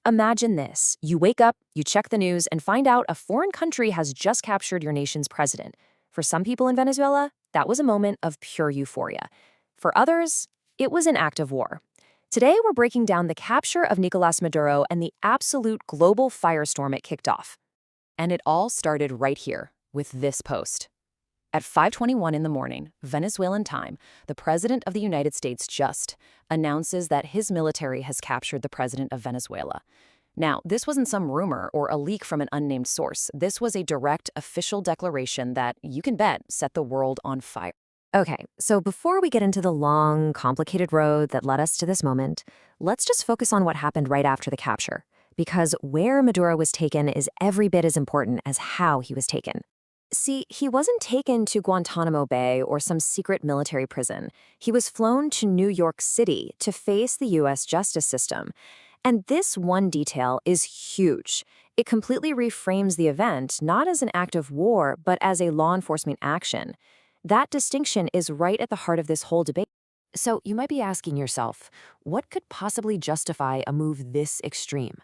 Imagine this. You wake up, you check the news, and find out a foreign country has just captured your nation's president. For some people in Venezuela, that was a moment of pure euphoria. For others, it was an act of war. Today, we're breaking down the capture of Nicolas Maduro and the absolute global firestorm it kicked off. And it all started right here, with this post. At 5:21 in the morning, Venezuelan time, the President of the United States just announces that his military has captured the President of Venezuela. Now, this wasn't some rumor or a leak from an unnamed source. This was a direct official declaration that, you can bet, set the world on fire. Okay, so before we get into the long, complicated road that led us to this moment, let's just focus on what happened right after the capture. Because where Maduro was taken is every bit as important as how he was taken. See, he wasn't taken to Guantanamo Bay or some secret military prison. He was flown to New York City to face the U.S. justice system. And this one detail is huge. It completely reframes the event not as an act of war, but as a law enforcement action. That distinction is right at the heart of this whole debate. So you might be asking yourself, what could possibly justify a move this extreme?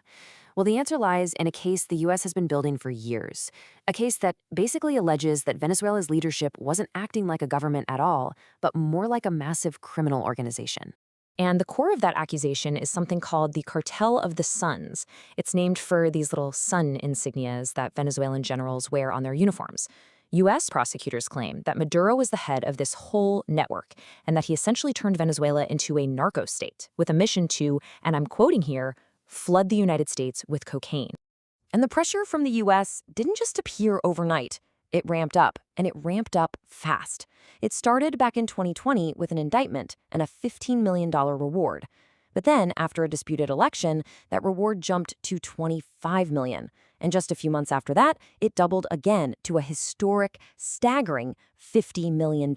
Well, the answer lies in a case the U.S. has been building for years. A case that basically alleges that Venezuela's leadership wasn't acting like a government at all, but more like a massive criminal organization. And the core of that accusation is something called the Cartel of the Suns. It's named for these little sun insignias that Venezuelan generals wear on their uniforms. U.S. prosecutors claim that Maduro was the head of this whole network and that he essentially turned Venezuela into a narco state with a mission to, and I'm quoting here, flood the United States with cocaine. And the pressure from the U.S. didn't just appear overnight. It ramped up, and it ramped up fast. It started back in 2020 with an indictment and a $15 million reward. But then, after a disputed election, that reward jumped to $25 million. And just a few months after that, it doubled again to a historic, staggering $50 million.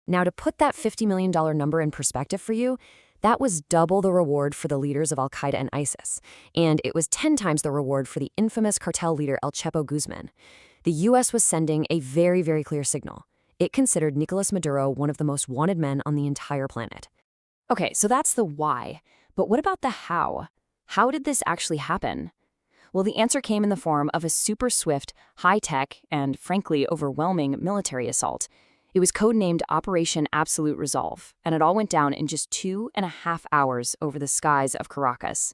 Now, to put that $50 million number in perspective for you, that was double the reward for the leaders of Al-Qaeda and ISIS, and it was 10 times the reward for the infamous cartel leader El Chapo Guzman. The U.S. was sending a very, very clear signal. It considered Nicolas Maduro one of the most wanted men on the entire planet. Okay, so that's the why. But what about the how? How did this actually happen? Well, the answer came in the form of a super swift, high-tech, and frankly overwhelming military assault. It was codenamed Operation Absolute Resolve, and it all went down in just 2.5 hours over the skies of Caracas.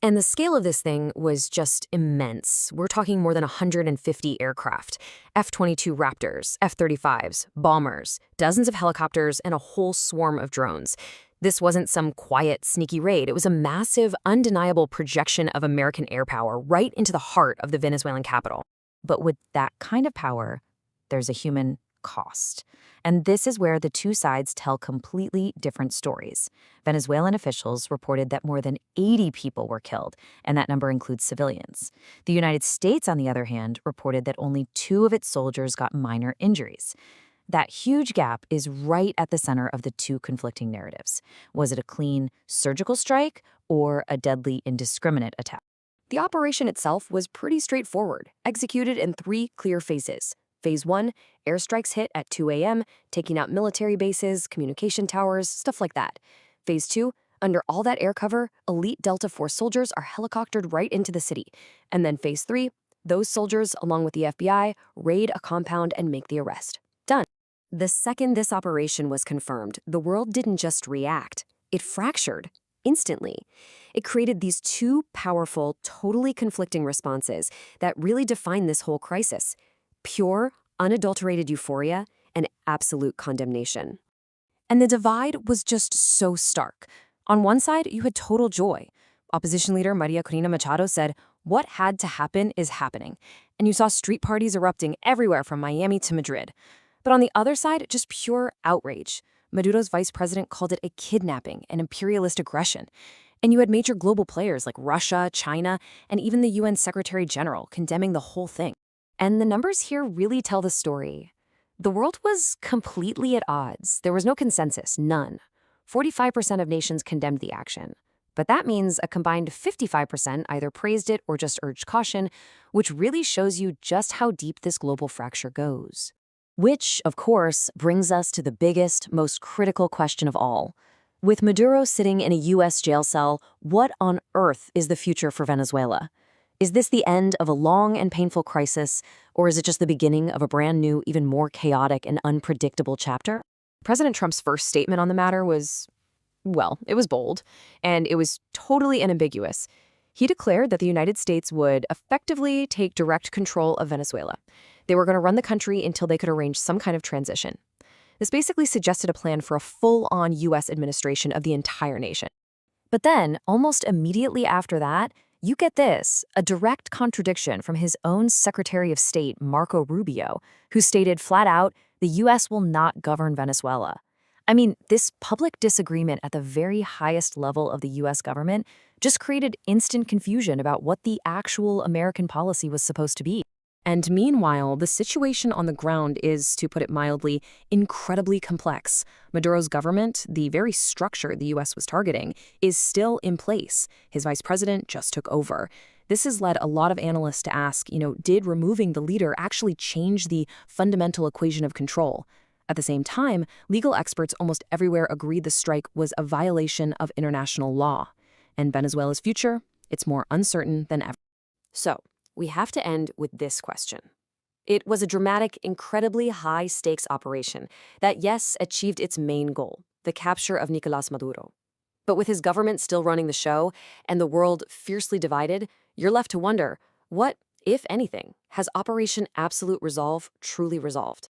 And the scale of this thing was just immense. We're talking more than 150 aircraft, F-22 Raptors, F-35s, bombers, dozens of helicopters, and a whole swarm of drones. This wasn't some quiet, sneaky raid. It was a massive, undeniable projection of American air power right into the heart of the Venezuelan capital. But with that kind of power, there's a human cost. And this is where the two sides tell completely different stories. Venezuelan officials reported that more than 80 people were killed, and that number includes civilians. The United States, on the other hand, reported that only 2 of its soldiers got minor injuries. That huge gap is right at the center of the two conflicting narratives. Was it a clean surgical strike or a deadly indiscriminate attack? The operation itself was pretty straightforward, executed in 3 clear phases. Phase 1, airstrikes hit at 2 a.m., taking out military bases, communication towers, stuff like that. Phase 2, under all that air cover, elite Delta Force soldiers are helicoptered right into the city. And then Phase 3, those soldiers, along with the FBI, raid a compound and make the arrest. Done. The second this operation was confirmed, the world didn't just react. It fractured. Instantly. It created these 2 powerful, totally conflicting responses that really define this whole crisis. Pure, unadulterated euphoria and absolute condemnation. And the divide was just so stark. On one side, you had total joy. Opposition leader Maria Corina Machado said, "What had to happen is happening." And you saw street parties erupting everywhere from Miami to Madrid. But on the other side, just pure outrage. Maduro's vice president called it a kidnapping and imperialist aggression. And you had major global players like Russia, China, and even the UN Secretary General condemning the whole thing. And the numbers here really tell the story. The world was completely at odds. There was no consensus, none. 45% of nations condemned the action. But that means a combined 55% either praised it or just urged caution, which really shows you just how deep this global fracture goes. Which, of course, brings us to the biggest, most critical question of all. With Maduro sitting in a U.S. jail cell, what on earth is the future for Venezuela? Is this the end of a long and painful crisis, or is it just the beginning of a brand new, even more chaotic and unpredictable chapter? President Trump's first statement on the matter was, well, it was bold, and it was totally unambiguous. He declared that the United States would effectively take direct control of Venezuela. They were going to run the country until they could arrange some kind of transition. This basically suggested a plan for a full-on U.S. administration of the entire nation. But then, almost immediately after that, you get this, a direct contradiction from his own Secretary of State, Marco Rubio, who stated flat out, the U.S. will not govern Venezuela. I mean, this public disagreement at the very highest level of the U.S. government just created instant confusion about what the actual American policy was supposed to be. And meanwhile, the situation on the ground is, to put it mildly, incredibly complex. Maduro's government, the very structure the U.S. was targeting, is still in place. His vice president just took over. This has led a lot of analysts to ask, did removing the leader actually change the fundamental equation of control? At the same time, legal experts almost everywhere agreed the strike was a violation of international law. And Venezuela's future, it's more uncertain than ever. So, we have to end with this question. It was a dramatic, incredibly high-stakes operation that, yes, achieved its main goal, the capture of Nicolás Maduro. But with his government still running the show and the world fiercely divided, you're left to wonder, what, if anything, has Operation Absolute Resolve truly resolved?